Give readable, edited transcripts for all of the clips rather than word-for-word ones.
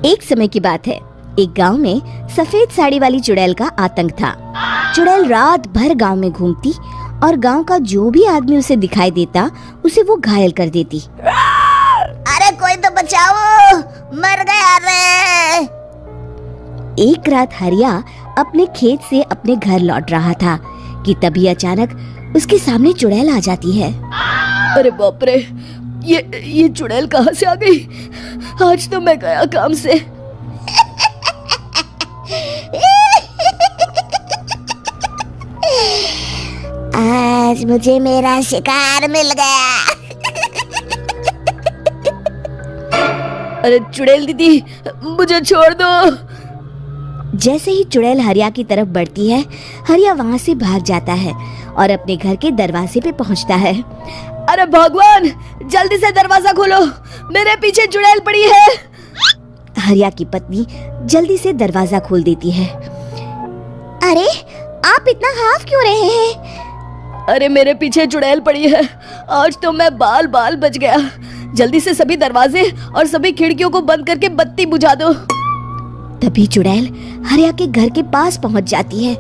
एक समय की बात है, एक गांव में सफेद साड़ी वाली चुड़ैल का आतंक था। चुड़ैल रात भर गांव में घूमती और गांव का जो भी आदमी उसे दिखाई देता उसे वो घायल कर देती। अरे कोई तो बचाओ, मर गया रे। एक रात हरिया अपने खेत से अपने घर लौट रहा था कि तभी अचानक उसके सामने चुड़ैल आ जाती है। अरे बाप रे, ये चुड़ैल कहाँ से आ गई? आज तो मैं गया काम से। आज मुझे मेरा शिकार मिल गया। अरे चुड़ैल दीदी, मुझे छोड़ दो। जैसे ही चुड़ैल हरिया की तरफ बढ़ती है, हरिया वहाँ से भाग जाता है और अपने घर के दरवाजे पे पहुँचता है। अरे भगवान, जल्दी से दरवाजा खोलो, मेरे पीछे चुड़ैल पड़ी है। हरिया की पत्नी जल्दी से दरवाजा खोल देती है। अरे आप इतना हाफ क्यों रहे हैं? अरे मेरे पीछे चुड़ैल पड़ी है, आज तो मैं बाल बाल बच गया। जल्दी से सभी दरवाजे और सभी खिड़कियों को बंद करके बत्ती बुझा दो। तभी चुड़ैल हरिया के घर के पास पहुंच जाती है।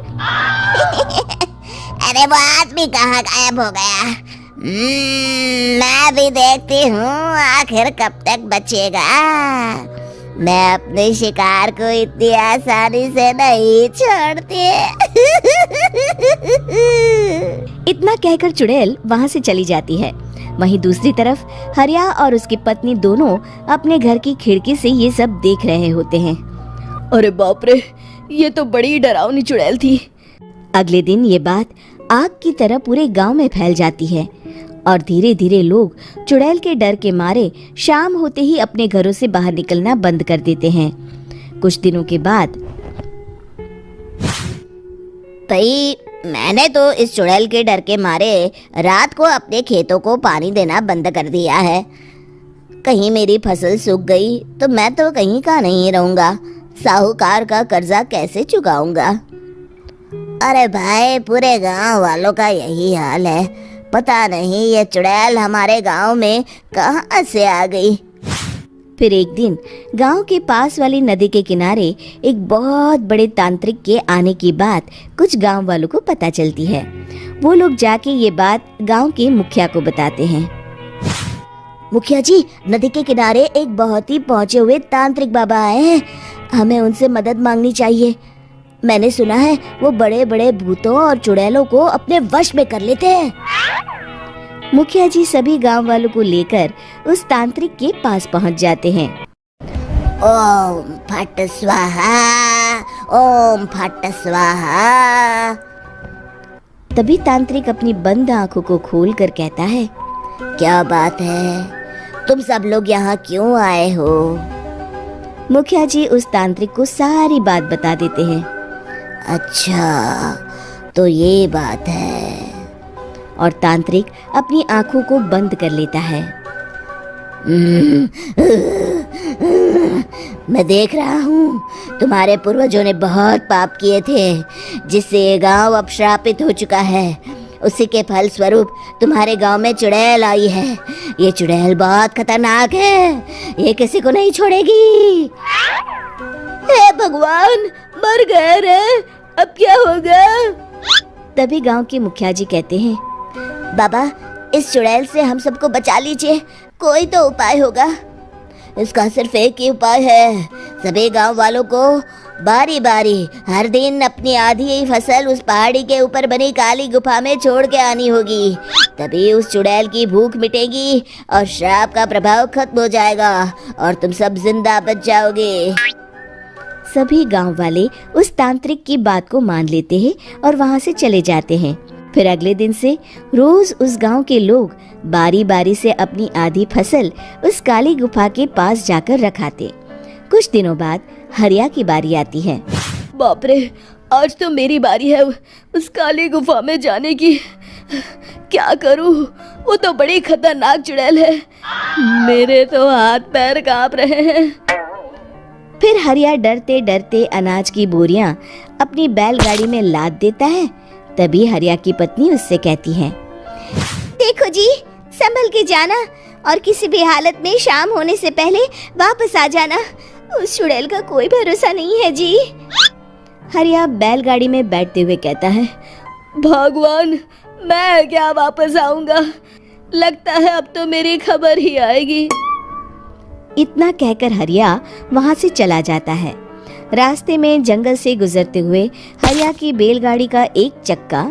अरे वो आदमी कहाँ गायब हो गया? मैं भी देखती हूँ आखिर कब तक बचेगा। मैं अपने शिकार को इतनी आसानी से नहीं छोड़ती। इतना कहकर चुड़ैल वहाँ से चली जाती है। वहीं दूसरी तरफ हरिया और उसकी पत्नी दोनों अपने घर की खिड़की से ये सब देख रहे होते हैं। अरे बाप रे, ये तो बड़ी डरावनी चुड़ैल थी। अगले दिन ये बात आग की तरह पूरे गांव में फैल जाती है और धीरे धीरे लोग चुड़ैल के डर के मारे शाम होते ही अपने घरों से बाहर निकलना बंद कर देते हैं। कुछ दिनों के बाद भाई, मैंने तो इस चुड़ैल के डर के मारे रात को अपने खेतों को पानी देना बंद कर दिया है। कहीं मेरी फसल सूख गई तो मैं तो कहीं का नहीं रहूंगा। साहूकार का कर्जा कैसे चुकाऊंगा? अरे भाई, पूरे गांव वालों का यही हाल है। पता नहीं ये चुड़ैल हमारे गांव में कहां से आ गई। फिर एक दिन गांव के पास वाली नदी के किनारे एक बहुत बड़े तांत्रिक के आने की बात कुछ गांव वालों को पता चलती है। वो लोग जाके ये बात गांव के मुखिया को बताते हैं। मुखिया जी, नदी के किनारे एक बहुत ही पहुंचे हुए तांत्रिक बाबा आए हैं। हमें उनसे मदद मांगनी चाहिए। मैंने सुना है वो बड़े बड़े भूतों और चुड़ैलों को अपने वश में कर लेते हैं। मुखिया जी सभी गांव वालों को लेकर उस तांत्रिक के पास पहुंच जाते हैं। ओम फट स्वाहा, ओम फट स्वाहा। तभी तांत्रिक अपनी बंद आंखों को खोलकर कहता है, क्या बात है? तुम सब लोग यहाँ क्यों आए हो? मुखिया जी उस तांत्रिक को सारी बात बता देते हैं। अच्छा, तो ये बात है। और तांत्रिक अपनी आंखों को बंद कर लेता है। मैं देख रहा हूँ तुम्हारे पूर्वजों ने बहुत पाप किए थे, जिससे ये गांव अब श्रापित हो चुका है। उसी के फल स्वरूप तुम्हारे गांव में चुड़ैल आई है। ये चुड़ैल बहुत खतरनाक है, ये किसी को नहीं छोड़ेगी। हे भगवान, मर गए रे, अब क्या होगा? तभी गांव के मुखिया जी कहते हैं, बाबा, इस चुड़ैल से हम सबको बचा लीजिए। कोई तो उपाय होगा। इसका सिर्फ एक ही उपाय है। सभी गांव वालों को बारी बारी हर दिन अपनी आधी फसल उस पहाड़ी के ऊपर बनी काली गुफा में छोड़ के आनी होगी। तभी उस चुड़ैल की भूख मिटेगी और श्राप का प्रभाव खत्म हो जाएगा और तुम सब जिंदा बच जाओगे। सभी गांव वाले उस तांत्रिक की बात को मान लेते हैं और वहां से चले जाते हैं। फिर अगले दिन से रोज उस गांव के लोग बारी बारी से अपनी आधी फसल उस काली गुफा के पास जाकर रखाते। कुछ दिनों बाद हरिया की बारी आती है। बाप रे, आज तो मेरी बारी है उस काली गुफा में जाने की। क्या करूं? वो तो बड़ी खतरनाक चुड़ैल है। मेरे तो हाथ पैर कांप रहे हैं। फिर हरिया डरते डरते अनाज की बोरियां अपनी बैलगाड़ी में लाद देता है। तभी हरिया की पत्नी उससे कहती है, देखो जी, संभल के जाना और किसी भी हालत में शाम होने से पहले वापस आ जाना। उस चुड़ैल का कोई भरोसा नहीं है जी। हरिया बैलगाड़ी में बैठते हुए कहता है, भगवान, मैं क्या वापस आऊंगा? लगता है अब तो मेरी खबर ही आएगी। इतना कहकर हरिया वहां से चला जाता है। रास्ते में जंगल से गुजरते हुए हरिया की बैलगाड़ी का एक चक्का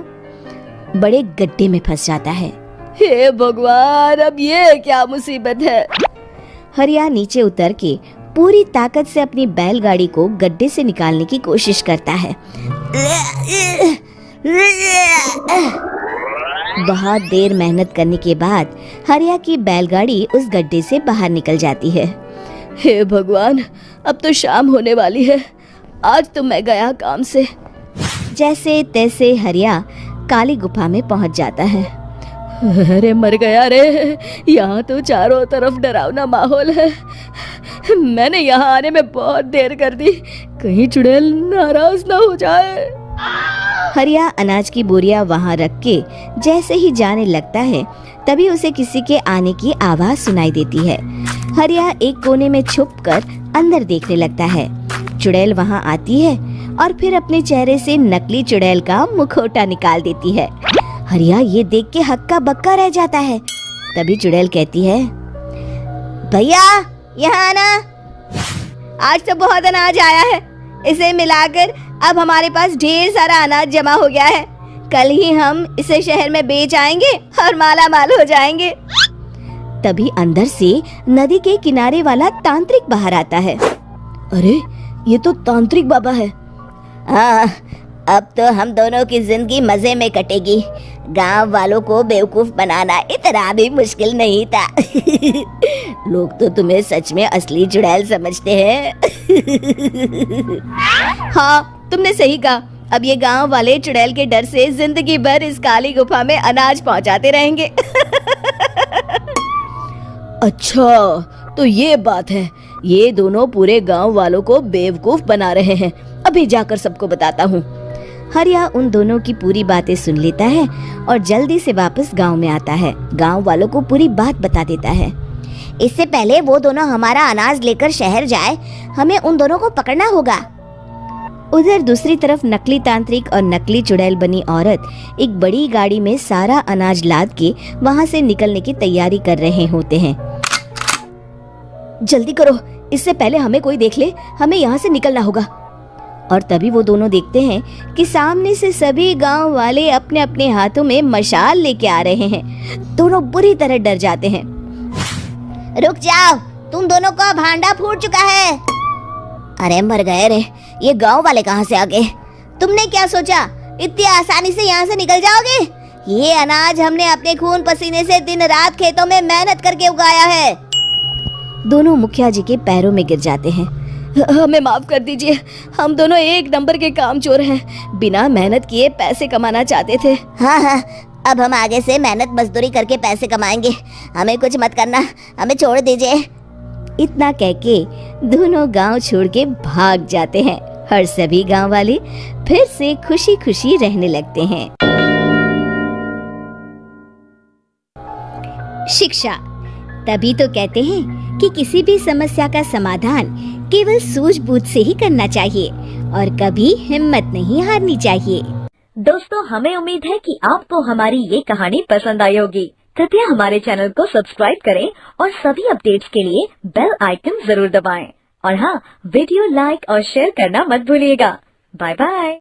बड़े गड्ढे में फंस जाता है। हे भगवान, अब ये क्या मुसीबत है? हरिया नीचे उतर के पूरी ताकत से अपनी बैलगाड़ी को गड्ढे से निकालने की कोशिश करता है। बहुत देर मेहनत करने के बाद हरिया की बैलगाड़ी उस गड्ढे से बाहर निकल जाती है। हे भगवान, अब तो शाम होने वाली है। आज तो मैं गया काम से। जैसे तैसे हरिया काली गुफा में पहुंच जाता है। अरे मर गया रे, यहाँ तो चारों तरफ डरावना माहौल है। मैंने यहाँ आने में बहुत देर कर दी, कहीं चुड़ैल नाराज ना हो जाए। हरिया अनाज की बोरियां वहां रख के जैसे ही जाने लगता है, तभी उसे किसी के आने की आवाज सुनाई देती है। हरिया एक कोने में छुपकर अंदर देखने लगता है। चुड़ैल वहां आती है और फिर अपने चेहरे से नकली चुड़ैल का मुखौटा निकाल देती है। हरिया ये देख के हक्का बक्का रह जाता है। तभी चुड़ैल कहती है, भैया यहाँ आना। आज तो बहुत अनाज आया है, इसे मिलाकर अब हमारे पास ढेर सारा अनाज जमा हो गया है। कल ही हम इसे शहर में बेच आएंगे और माला माल हो जाएंगे। तभी अंदर से नदी के किनारे वाला तांत्रिक बाहर आता है। अरे, ये तो तांत्रिक बाबा है। हाँ, अब तो हम दोनों की जिंदगी मजे में कटेगी। गांव वालों को बेवकूफ बनाना इतना भी मुश्किल नहीं था। लोग तो तुम्हें सच में असली चुड़ैल समझते हैं। हाँ, तुमने सही कहा। अब ये गांव वाले चुड़ैल के डर से जिंदगी भर इस काली गुफा में अनाज पहुंचाते रहेंगे। अच्छा, तो ये बात है। ये दोनों पूरे गांव वालों को बेवकूफ बना रहे हैं। अभी जाकर सबको बताता हूँ। हरिया उन दोनों की पूरी बातें सुन लेता है और जल्दी से वापस गांव में आता है। गांव वालों को पूरी बात बता देता है। इससे पहले वो दोनों हमारा अनाज लेकर शहर जाए, हमें उन दोनों को पकड़ना होगा। उधर दूसरी तरफ नकली तांत्रिक और नकली चुड़ैल बनी औरत एक बड़ी गाड़ी में सारा अनाज लाद के वहां से निकलने की तैयारी कर रहे होते हैं। जल्दी करो, इससे पहले हमें कोई देख ले। हमें यहाँ से निकलना होगा। और तभी वो दोनों देखते हैं कि सामने से सभी गांव वाले अपने अपने हाथों में मशाल लेके आ रहे हैं। दोनों बुरी तरह डर जाते हैं। रुक जाओ, तुम दोनों का भांडा फूट चुका है। अरे मर गए रे, ये गांव वाले कहाँ से आ गए? तुमने क्या सोचा इतनी आसानी से यहाँ से निकल जाओगे? ये अनाज हमने अपने खून पसीने से दिन रात खेतों में मेहनत करके उगाया है। दोनों मुखिया जी के पैरों में गिर जाते हैं। हमें माफ कर दीजिए, हम दोनों एक नंबर के कामचोर हैं। बिना मेहनत किए पैसे कमाना चाहते थे। हाँ, अब हम आगे से मेहनत मजदूरी करके पैसे कमाएंगे। हमें कुछ मत करना, हमें छोड़ दीजिए। इतना कह के दोनों गांव छोड़ के भाग जाते हैं और सभी गांव वाले फिर से खुशी खुशी रहने लगते हैं। शिक्षा, तभी तो कहते हैं कि किसी भी समस्या का समाधान केवल सूझबूझ से ही करना चाहिए और कभी हिम्मत नहीं हारनी चाहिए। दोस्तों, हमें उम्मीद है कि आपको हमारी ये कहानी पसंद आई होगी। कृपया हमारे चैनल को सब्सक्राइब करें और सभी अपडेट्स के लिए बेल आइकन जरूर दबाएं। और हाँ, वीडियो लाइक और शेयर करना मत भूलिएगा। Bye bye.